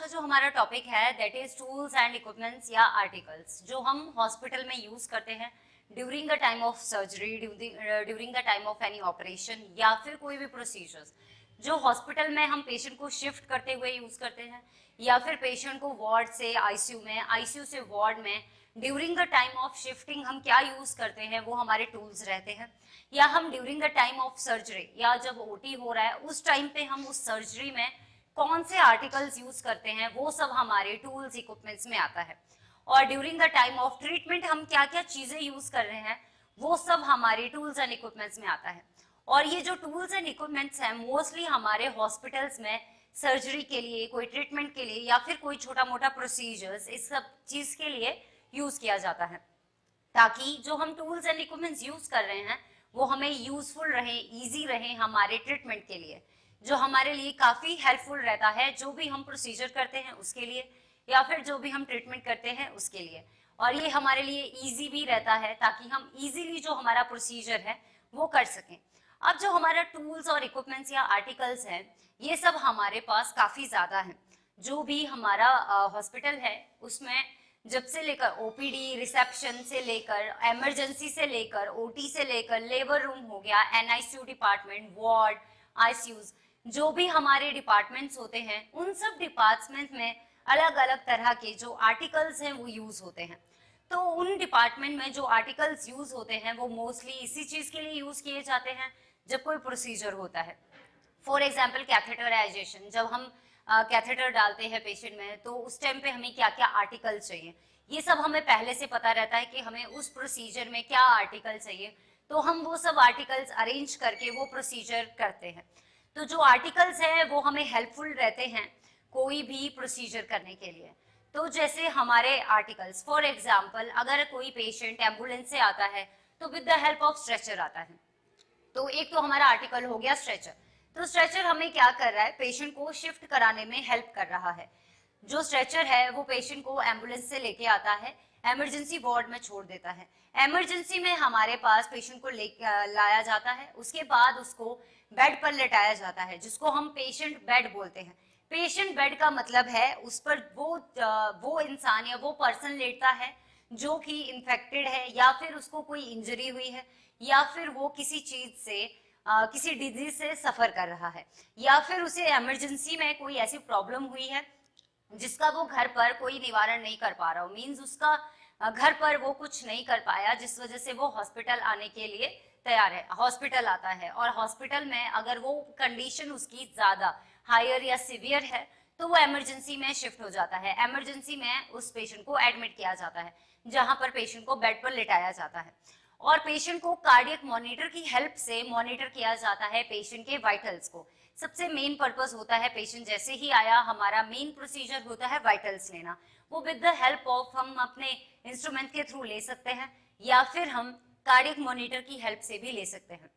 जो हमारा टॉपिक है that is tools and equipments या आर्टिकल्स जो हम हॉस्पिटल में यूज करते हैं during the time of surgery, during the time of any operation या फिर कोई भी प्रोसीजर्स जो हॉस्पिटल में हम पेशेंट को शिफ्ट करते हुए यूज करते हैं या फिर पेशेंट को वार्ड से आईसीयू में, आईसीयू से वार्ड में during the time of shifting हम क्या यूज करते हैं वो हमारे टूल्स रहते हैं। या हम during the time of surgery या जब ओटी हो रहा है उस टाइम पे हम उस सर्जरी में कौन से आर्टिकल्स यूज करते हैं वो सब हमारे टूल्स इक्विपमेंट्स में आता है। और during the time of treatment हम क्या क्या चीजें यूज कर रहे हैं वो सब हमारे टूल्स एंड इक्विपमेंट्स में आता है। और ये जो टूल्स एंड इक्विपमेंट्स हैं मोस्टली हमारे हॉस्पिटल्स में सर्जरी के लिए, कोई ट्रीटमेंट के लिए या फिर कोई छोटा मोटा प्रोसीजर्स, इस सब चीज के लिए यूज किया जाता है ताकि जो हम टूल्स एंड इक्विपमेंट्स यूज कर रहे हैं वो हमें यूजफुल रहे, इजी रहे हमारे ट्रीटमेंट के लिए, जो हमारे लिए काफी हेल्पफुल रहता है जो भी हम प्रोसीजर करते हैं उसके लिए या फिर जो भी हम ट्रीटमेंट करते हैं उसके लिए। और ये हमारे लिए इजी भी रहता है ताकि हम इजीली जो हमारा प्रोसीजर है वो कर सकें। अब जो हमारा टूल्स और इक्विपमेंट्स या आर्टिकल्स हैं ये सब हमारे पास काफी ज्यादा हैं। जो भी हमारा हॉस्पिटल है उसमें जब से लेकर ओपीडी, रिसेप्शन से लेकर, इमरजेंसी से लेकर, ओटी से लेकर, लेबर रूम हो गया, एनआईसीयू डिपार्टमेंट, वार्ड, आईसीयूज, जो भी हमारे डिपार्टमेंट्स होते हैं उन सब डिपार्टमेंट में अलग अलग तरह के जो आर्टिकल्स हैं वो यूज होते हैं। तो उन डिपार्टमेंट में जो आर्टिकल्स यूज होते हैं वो मोस्टली इसी चीज के लिए यूज किए जाते हैं जब कोई प्रोसीजर होता है। फॉर एग्जाम्पल कैथेटराइजेशन, जब हम कैथेटर डालते हैं पेशेंट में तो उस टाइम पे हमें क्या क्या आर्टिकल चाहिए ये सब हमें पहले से पता रहता है कि हमें उस प्रोसीजर में क्या आर्टिकल चाहिए, तो हम वो सब आर्टिकल्स अरेंज करके वो प्रोसीजर करते हैं। तो जो आर्टिकल्स हैं वो हमें हेल्पफुल रहते हैं कोई भी प्रोसीजर करने के लिए। तो जैसे हमारे आर्टिकल्स, फॉर एग्जाम्पल अगर कोई पेशेंट एम्बुलेंस से आता है तो with the help of stretcher आता है, तो एक तो हमारा आर्टिकल हो गया स्ट्रेचर। तो स्ट्रेचर हमें क्या कर रहा है, पेशेंट को शिफ्ट कराने में हेल्प कर रहा है। जो स्ट्रेचर है वो पेशेंट को एम्बुलेंस से लेके आता है, इमरजेंसी वार्ड में छोड़ देता है। इमरजेंसी में हमारे पास पेशेंट को लाया जाता है, उसके बाद उसको बेड पर लेटाया जाता है जिसको हम पेशेंट बेड बोलते हैं। पेशेंट बेड का मतलब है उस पर वो इंसान या वो पर्सन लेटता है जो कि इन्फेक्टेड है या फिर उसको कोई इंजरी हुई है या फिर वो किसी चीज से किसी डिजीज से सफर कर रहा है या फिर उसे इमरजेंसी में कोई ऐसी प्रॉब्लम हुई है जिसका वो घर पर कोई निवारण नहीं कर पा रहा हो, मीन्स उसका घर पर वो कुछ नहीं कर पाया जिस वजह से वो हॉस्पिटल आने के लिए तैयार है, हॉस्पिटल आता है। और हॉस्पिटल में अगर वो कंडीशन उसकी ज्यादा हायर या सीवियर है तो वो इमरजेंसी में शिफ्ट हो जाता है। इमरजेंसी में उस पेशेंट को एडमिट किया जाता है जहां पर पेशेंट को बेड पर लेटाया जाता है और पेशेंट को कार्डियक मॉनिटर की हेल्प से मॉनिटर किया जाता है पेशेंट के वाइटल्स को। सबसे मेन पर्पस होता है पेशेंट जैसे ही आया हमारा मेन प्रोसीजर होता है वाइटल्स लेना। वो विद द हेल्प ऑफ हम अपने इंस्ट्रूमेंट के थ्रू ले सकते हैं या फिर हम कार्डियक मॉनिटर की हेल्प से भी ले सकते हैं।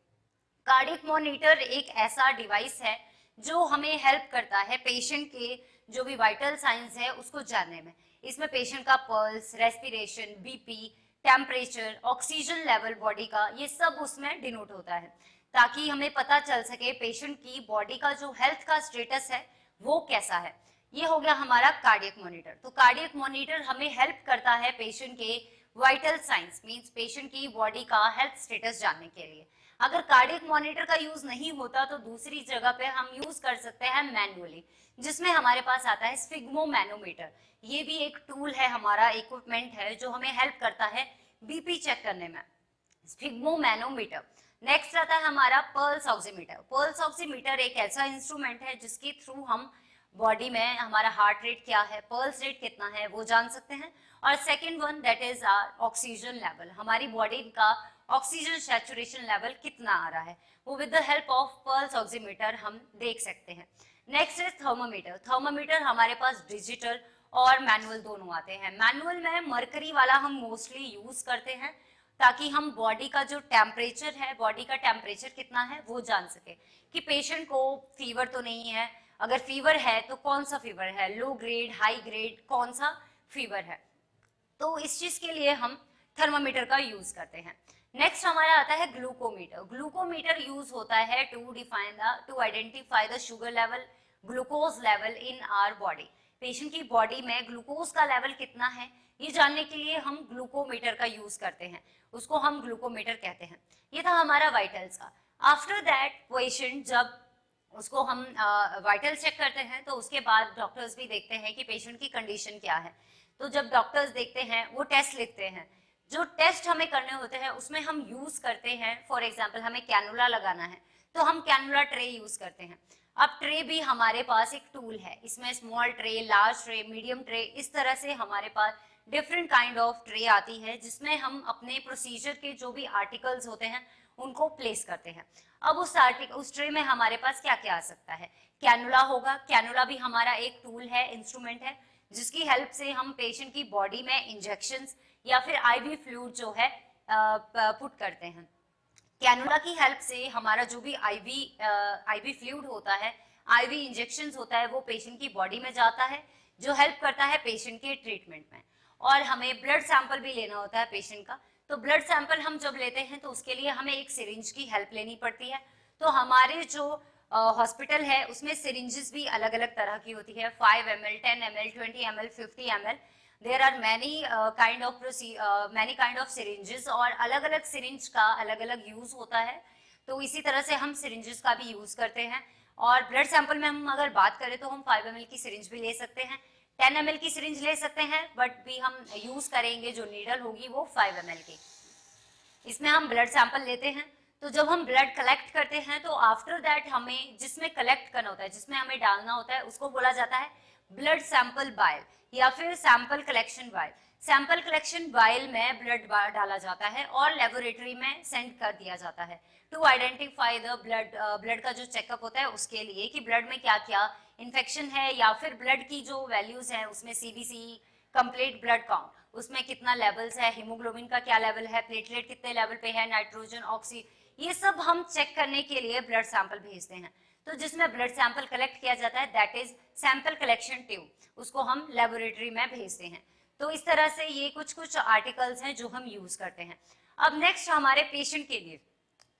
कार्डियक मॉनिटर एक ऐसा डिवाइस है जो हमें हेल्प करता है पेशेंट के जो भी वाइटल साइंस है उसको जानने में। इसमें पेशेंट का pulse, respiration, BP, temperature, oxygen level body का, ये सब उसमें डिनोट होता है ताकि हमें पता चल सके पेशेंट की बॉडी का जो हेल्थ का स्टेटस है वो कैसा है। ये हो गया हमारा कार्डियक मॉनिटर। तो कार्डियक मॉनिटर हमें हेल्प करता है पेशेंट के वाइटल साइंस, मींस पेशेंट की बॉडी का हेल्थ स्टेटस जानने के लिए। अगर कार्डियक मॉनिटर का यूज नहीं होता तो दूसरी जगह पे हम यूज कर सकते हैं मैनुअली, जिसमें हमारे पास आता है स्फिग्मो मैनोमीटर। ये भी एक टूल है, हमारा इक्विपमेंट है जो हमें हेल्प करता है बीपी चेक करने में, स्फिग्मो मैनोमीटर। नेक्स्ट आता है हमारा पल्स ऑक्सीमीटर। पल्स ऑक्सीमीटर एक ऐसा इंस्ट्रूमेंट है जिसके थ्रू हम बॉडी में हमारा हार्ट रेट क्या है, पल्स रेट कितना है वो जान सकते हैं। और second one that is oxygen level, हमारी बॉडी का ऑक्सीजन सैचुरेशन लेवल कितना आ रहा है वो with the help of pulse oximeter हम देख सकते हैं। Next is thermometer. थर्मोमीटर हमारे पास डिजिटल और मैनुअल दोनों आते हैं। मैनुअल में मरकरी वाला हम मोस्टली यूज करते हैं ताकि हम बॉडी का जो टेम्परेचर है, बॉडी का टेम्परेचर कितना है वो जान सके कि पेशेंट को फीवर तो नहीं है, अगर फीवर है तो कौन सा फीवर है, लो ग्रेड, हाई ग्रेड, कौन सा फीवर है। तो इस चीज के लिए हम थर्मामीटर का यूज करते हैं। नेक्स्ट हमारा आता है ग्लूकोमीटर। ग्लूकोमीटर यूज होता है to identify the sugar level, glucose level in our body. Patient की बॉडी में ग्लूकोज का लेवल कितना है ये जानने के लिए हम ग्लूकोमीटर का यूज करते हैं, उसको हम ग्लूकोमीटर कहते हैं। ये था हमारा वाइटल्स का। आफ्टर दैट पेशेंट जब उसको हम वाइटल चेक करते हैं तो उसके बाद डॉक्टर्स भी देखते हैं कि पेशेंट की कंडीशन क्या है। तो जब डॉक्टर्स देखते हैं वो टेस्ट लिखते हैं, जो टेस्ट हमें करने होते हैं उसमें हम यूज करते हैं, फॉर एग्जांपल हमें कैनुला लगाना है तो हम कैनुला ट्रे यूज करते हैं। अब ट्रे भी हमारे पास एक टूल है, इसमें small tray, large tray, medium tray, इस तरह से हमारे पास डिफरेंट काइंड ऑफ ट्रे आती है जिसमें हम अपने प्रोसीजर के जो भी आर्टिकल्स होते हैं उनको प्लेस करते हैं। अब उस ट्रे में हमारे पास क्या क्या आ सकता है, कैनुला होगा, कैनुला भी हमारा एक टूल है, इंस्ट्रूमेंट है जिसकी हेल्प से हम पेशेंट की बॉडी में इंजेक्शंस या फिर आईवी फ्लूइड जो है पुट करते हैं। कैनुला की हेल्प से हमारा जो भी आईवी फ्लूइड होता है, आईवी इंजेक्शंस होता है, वो पेशेंट की बॉडी में जाता है जो हेल्प करता है पेशेंट के ट्रीटमेंट में। और हमें ब्लड सैंपल भी लेना होता है पेशेंट का, तो ब्लड सैंपल हम जब लेते हैं तो उसके लिए हमें एक सिरिंज की हेल्प लेनी पड़ती है। तो हमारे जो हॉस्पिटल है उसमें सिरिंजेस भी अलग अलग तरह की होती है, 5 ml, 10 ml, 20 ml, 50 ml। There are many kind of syringes और अलग अलग सिरिंज का अलग अलग यूज होता है। तो इसी तरह से हम सिरिंजेस का भी यूज करते हैं। और ब्लड सैंपल में हम अगर बात करें तो हम 5 ml की सिरिंज भी ले सकते हैं, 10 ml की सिरिंज ले सकते हैं, बट भी हम यूज करेंगे जो नीडल होगी वो 5 ml की। इसमें हम ब्लड सैंपल लेते हैं। तो जब हम ब्लड कलेक्ट करते हैं तो आफ्टर दैट हमें जिसमें कलेक्ट करना होता है, जिसमें हमें डालना होता है, उसको बोला जाता है ब्लड सैंपल वायल या फिर sample collection vial. Sample collection vial में ब्लड डाला जाता है और लेबोरेटरी में सेंड कर दिया जाता है टू आइडेंटिफाई द ब्लड का जो चेकअप होता है उसके लिए कि ब्लड में क्या क्या इन्फेक्शन है या फिर ब्लड की जो वैल्यूज हैं उसमें सीबीसी, कंप्लीट ब्लड काउंट, उसमें कितना लेवल्स है, हीमोग्लोबिन का क्या लेवल है, प्लेटलेट कितने लेवल पे है, नाइट्रोजन, ऑक्सी, ये सब हम चेक करने के लिए ब्लड सैंपल भेजते हैं। तो जिसमें ब्लड सैंपल कलेक्ट किया जाता है that is sample collection tube, उसको हम लेबोरेटरी में भेजते हैं। तो इस तरह से ये कुछ कुछ आर्टिकल्स हैं जो हम यूज करते हैं। अब नेक्स्ट हमारे पेशेंट के लिए,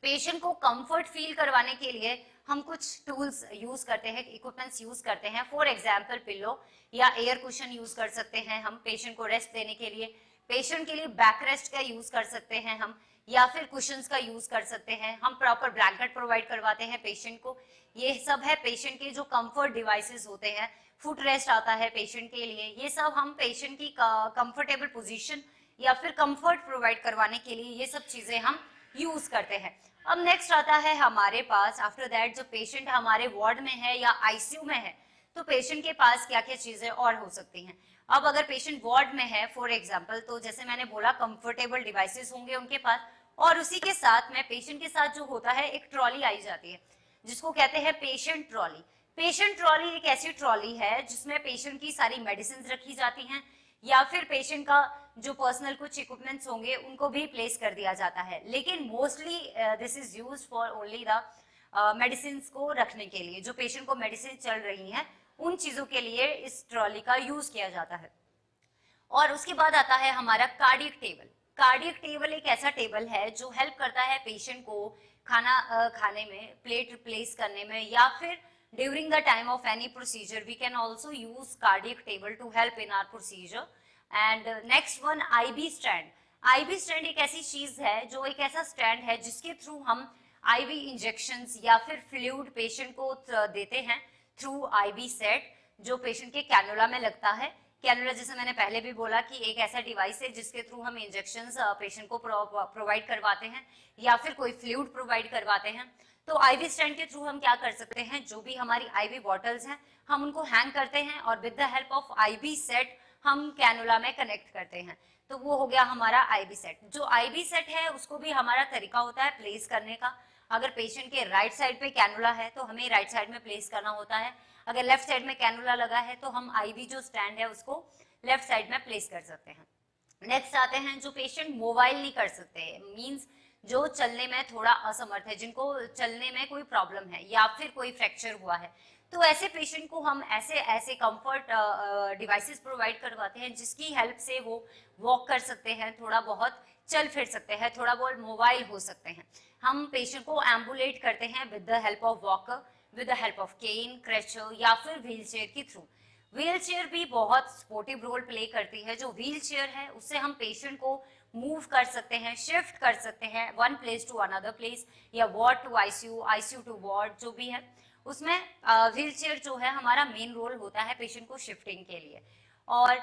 पेशेंट को कंफर्ट फील करवाने के लिए हम कुछ टूल्स यूज करते हैं, इक्विपमेंट्स यूज करते हैं। फॉर एग्जांपल पिलो या एयर कुशन यूज कर सकते हैं हम पेशेंट को रेस्ट देने के लिए। पेशेंट के लिए बैक रेस्ट का यूज कर सकते हैं हम, या फिर कुशंस का यूज कर सकते हैं हम। प्रॉपर ब्लैंकेट प्रोवाइड करवाते हैं पेशेंट को। ये सब है पेशेंट के जो कंफर्ट डिवाइसेस होते हैं। फुट रेस्ट आता है पेशेंट के लिए। ये सब हम पेशेंट की कंफर्टेबल पोजीशन या फिर कंफर्ट प्रोवाइड करवाने के लिए ये सब चीजें हम यूज करते हैं। अब नेक्स्ट आता है हमारे पास, आफ्टर दैट जो पेशेंट हमारे वार्ड में है या आईसीयू में है तो पेशेंट के पास क्या क्या चीजें और हो सकती हैं। अब अगर पेशेंट वार्ड में है फॉर एग्जांपल, तो जैसे मैंने बोला कंफर्टेबल डिवाइसेस होंगे उनके पास, और उसी के साथ में पेशेंट के साथ जो होता है एक ट्रॉली आई जाती है जिसको कहते हैं पेशेंट ट्रॉली। पेशेंट ट्रॉली एक ऐसी ट्रॉली है जिसमें पेशेंट की सारी मेडिसिन रखी जाती हैं या फिर पेशेंट का जो पर्सनल कुछ इक्विपमेंट्स होंगे उनको भी प्लेस कर दिया जाता है। लेकिन mostly this is used for only the medicine को रखने के लिए, जो पेशेंट को मेडिसिन चल रही हैं उन चीजों के लिए इस ट्रॉली का यूज किया जाता है। और उसके बाद आता है हमारा कार्डियक टेबल। कार्डियक टेबल एक ऐसा टेबल है जो हेल्प करता है पेशेंट को खाना खाने में, प्लेट रिप्लेस करने में, या फिर during the time of any procedure we can also use cardiac table to help in our procedure. And next one, IV stand. IV stand एक ऐसी चीज है जो एक ऐसा स्टैंड है जिसके थ्रू हम आईवी इंजेक्शंस या फिर फ्लूइड पेशेंट को देते हैं थ्रू आईवी सेट जो पेशेंट के कैनुला में लगता है। कैनुला जैसे मैंने पहले भी बोला कि एक ऐसा डिवाइस है जिसके थ्रू हम इंजेक्शंस पेशेंट को प्रोवाइड करवाते हैं या फिर कोई फ्लूइड प्रोवाइड करवाते हैं। तो आईवी स्टैंड के थ्रू हम क्या कर सकते हैं, जो भी हमारी आईवी बॉटल्स हैं हम उनको हैंग करते हैं और with the help of IV set हम कैनुला में कनेक्ट करते हैं। तो वो हो गया हमारा आईवी सेट। जो आईवी सेट है उसको भी हमारा तरीका होता है प्लेस करने का। अगर पेशेंट के राइट साइड पे कैनुला है तो हमें राइट साइड में प्लेस करना होता है। अगर लेफ्ट साइड में कैनुला लगा है तो हम आईवी जो स्टैंड है उसको लेफ्ट साइड में प्लेस कर सकते हैं। नेक्स्ट आते हैं जो पेशेंट मोबाइल नहीं कर सकते, मींस जो चलने में थोड़ा असमर्थ है, जिनको चलने में कोई प्रॉब्लम है या फिर कोई फ्रैक्चर हुआ है, तो ऐसे पेशेंट को हम ऐसे ऐसे कंफर्ट डिवाइसेस प्रोवाइड करवाते हैं जिसकी हेल्प से वो वॉक कर सकते हैं, थोड़ा बहुत चल फिर सकते हैं, थोड़ा बहुत मोबाइल हो सकते हैं। हम पेशेंट को एम्बुलेट करते हैं with the help of walker, with the help of cane, crutches या फिर व्हील चेयर के थ्रू। व्हील चेयर भी बहुत सपोर्टिव रोल प्ले करती है। जो व्हील चेयर है उससे हम पेशेंट को मूव कर सकते हैं, शिफ्ट कर सकते हैं one place to another place, या ward to ICU, ICU to ward, जो भी है उसमें व्हील चेयर जो है हमारा मेन रोल होता है पेशेंट को शिफ्टिंग के लिए। और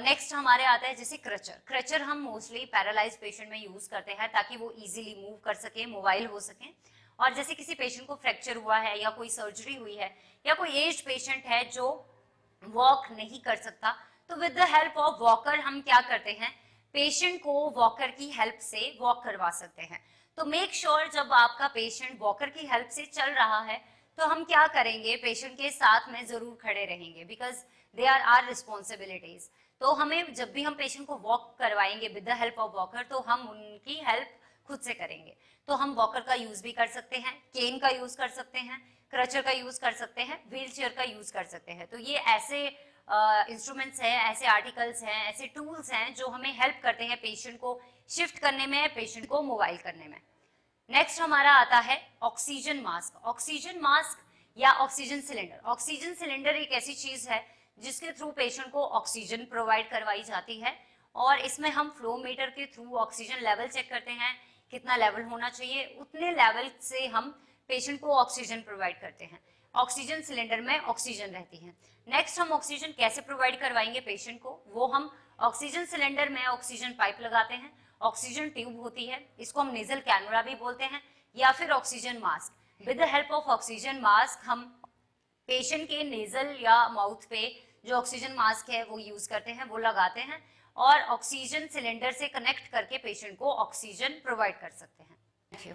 नेक्स्ट हमारे आता है जैसे क्रचर। क्रचर हम मोस्टली पैरालाइज पेशेंट में यूज करते हैं ताकि वो इजीली मूव कर सके, मोबाइल हो सके। और जैसे किसी पेशेंट को फ्रैक्चर हुआ है या कोई सर्जरी हुई है या कोई एज पेशेंट है जो वॉक नहीं कर सकता, तो with the help of walker हम क्या करते हैं, पेशेंट को वॉकर की हेल्प से वॉक करवा सकते हैं। तो मेक श्योर जब आपका पेशेंट वॉकर की हेल्प से चल रहा है तो हम क्या करेंगे, पेशेंट के साथ में जरूर खड़े रहेंगे, because they are are responsibilities. तो हमें जब भी हम पेशेंट को वॉक करवाएंगे with the help of walker, तो हम उनकी हेल्प खुद से करेंगे। तो हम वॉकर का यूज भी कर सकते हैं, केन का यूज कर सकते हैं, क्रचर का यूज कर सकते हैं, व्हील चेयर का यूज कर सकते हैं। तो ये ऐसे इंस्ट्रूमेंट्स हैं, ऐसे आर्टिकल्स हैं, ऐसे टूल्स हैं जो हमें हेल्प करते हैं पेशेंट को शिफ्ट करने में, पेशेंट को मोबाइल करने में। नेक्स्ट हमारा आता है ऑक्सीजन मास्क। ऑक्सीजन मास्क या ऑक्सीजन सिलेंडर। ऑक्सीजन सिलेंडर एक ऐसी चीज है जिसके थ्रू पेशेंट को ऑक्सीजन प्रोवाइड करवाई जाती है, और इसमें हम फ्लो मीटर के थ्रू ऑक्सीजन लेवल चेक करते हैं, कितना लेवल होना चाहिए, उतने लेवल से हम पेशेंट को ऑक्सीजन प्रोवाइड करते हैं। ऑक्सीजन सिलेंडर में ऑक्सीजन रहती है। नेक्स्ट हम ऑक्सीजन कैसे प्रोवाइड करवाएंगे पेशेंट को, वो हम ऑक्सीजन सिलेंडर में ऑक्सीजन पाइप लगाते हैं, ऑक्सीजन ट्यूब होती है, इसको हम नेजल कैनुला भी बोलते हैं, या फिर oxygen mask. With the help of oxygen mask हम पेशेंट के नेजल या माउथ पे जो ऑक्सीजन मास्क है वो यूज करते हैं, वो लगाते हैं, और ऑक्सीजन सिलेंडर से कनेक्ट करके पेशेंट को ऑक्सीजन प्रोवाइड कर सकते हैं। Thank you.